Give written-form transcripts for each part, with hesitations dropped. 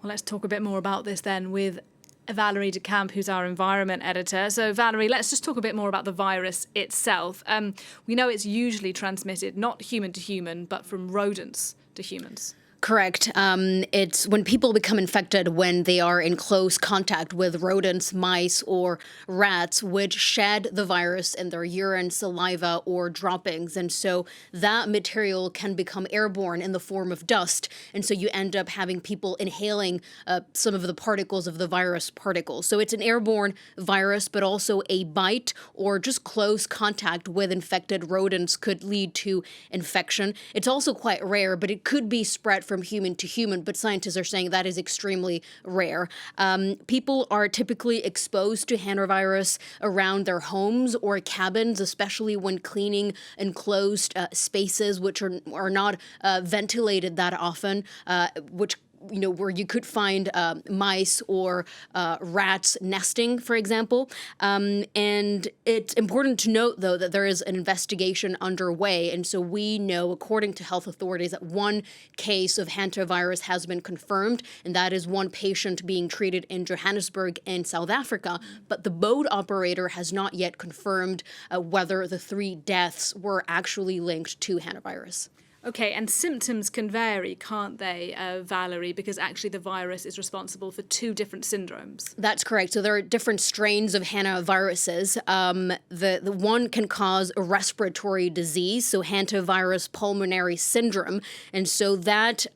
Well, let's talk a bit more about this then with Valerie Dekimpe, who's our environment editor. So, Valerie, let's just talk a bit more about the virus itself. We know it's usually transmitted not human to human, but from rodents to humans. Correct. It's when people become infected when they are in close contact with rodents, mice, or rats, which shed the virus in their urine, saliva, or droppings. And so that material can become airborne in the form of dust. And so you end up having people inhaling some of the particles of the virus particles. So it's an airborne virus, but also a bite or just close contact with infected rodents could lead to infection. It's also quite rare, but it could be spread from human to human, but scientists are saying that is extremely rare. People are typically exposed to hantavirus around their homes or cabins, especially when cleaning enclosed spaces which are not ventilated that often, where you could find mice or rats nesting, for example. And it's important to note, though, that there is an investigation underway. And so we know, according to health authorities, that one case of hantavirus has been confirmed, and that is one patient being treated in Johannesburg in South Africa. But the boat operator has not yet confirmed whether the 3 deaths were actually linked to hantavirus. Okay, and symptoms can vary, can't they, Valerie? Because actually the virus is responsible for 2 different syndromes. That's correct. So there are different strains of hantaviruses. The one can cause a respiratory disease, so hantavirus pulmonary syndrome. And so that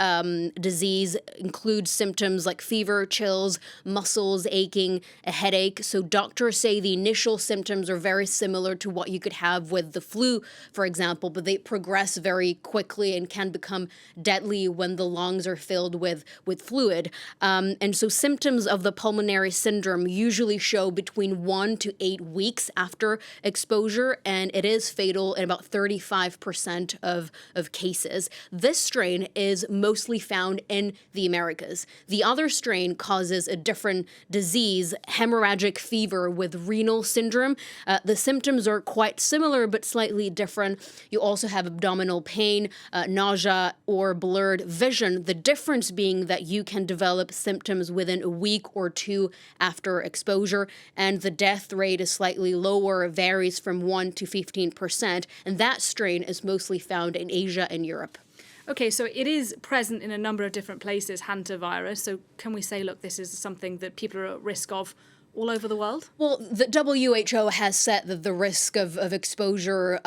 disease includes symptoms like fever, chills, muscles aching, a headache. So doctors say the initial symptoms are very similar to what you could have with the flu, for example, but they progress very quickly and can become deadly when the lungs are filled with fluid. And so symptoms of the pulmonary syndrome usually show between 1 to 8 weeks after exposure, and it is fatal in about 35% of cases. This strain is mostly found in the Americas. The other strain causes a different disease, hemorrhagic fever with renal syndrome. The symptoms are quite similar but slightly different. You also have abdominal pain, nausea, or blurred vision, the difference being that you can develop symptoms within a week or 2 after exposure, and the death rate is slightly lower, varies from 1 to 15%, and that strain is mostly found in Asia and Europe. Okay, so it is present in a number of different places, hantavirus. So can we say, look, this is something that people are at risk of all over the world? Well, the WHO has said that the risk of exposure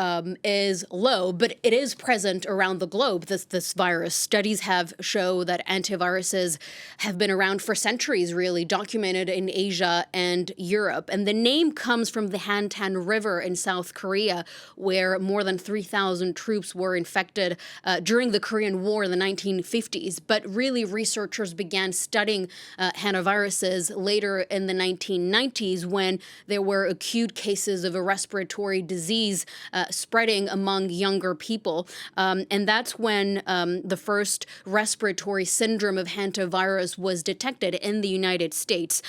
is low, but it is present around the globe, this virus. Studies have shown that antiviruses have been around for centuries, really, documented in Asia and Europe. And the name comes from the Hantan River in South Korea, where more than 3,000 troops were infected during the Korean War in the 1950s. But really, researchers began studying hantaviruses later in the 1990s when there were acute cases of a respiratory disease spreading among younger people. And that's when the first respiratory syndrome of hantavirus was detected in the United States.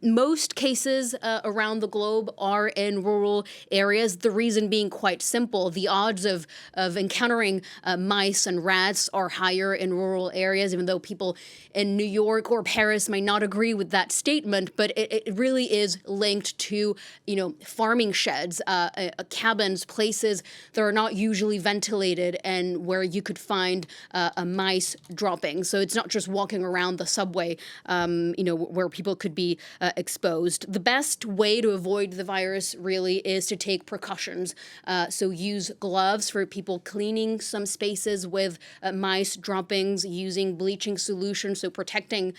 Most cases around the globe are in rural areas, the reason being quite simple. The odds of encountering mice and rats are higher in rural areas, even though people in New York or Paris may not agree with that statement, but it really is linked to, farming sheds, cabins, places that are not usually ventilated and where you could find a mice dropping. So it's not just walking around the subway, where people could be exposed. The best way to avoid the virus really is to take precautions. So use gloves for people cleaning some spaces with mice droppings, using bleaching solution, so protecting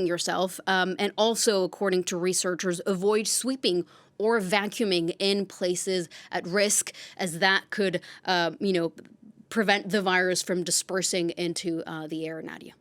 yourself. And also, according to researchers, avoid sweeping or vacuuming in places at risk, as that could, prevent the virus from dispersing into the air, Nadia.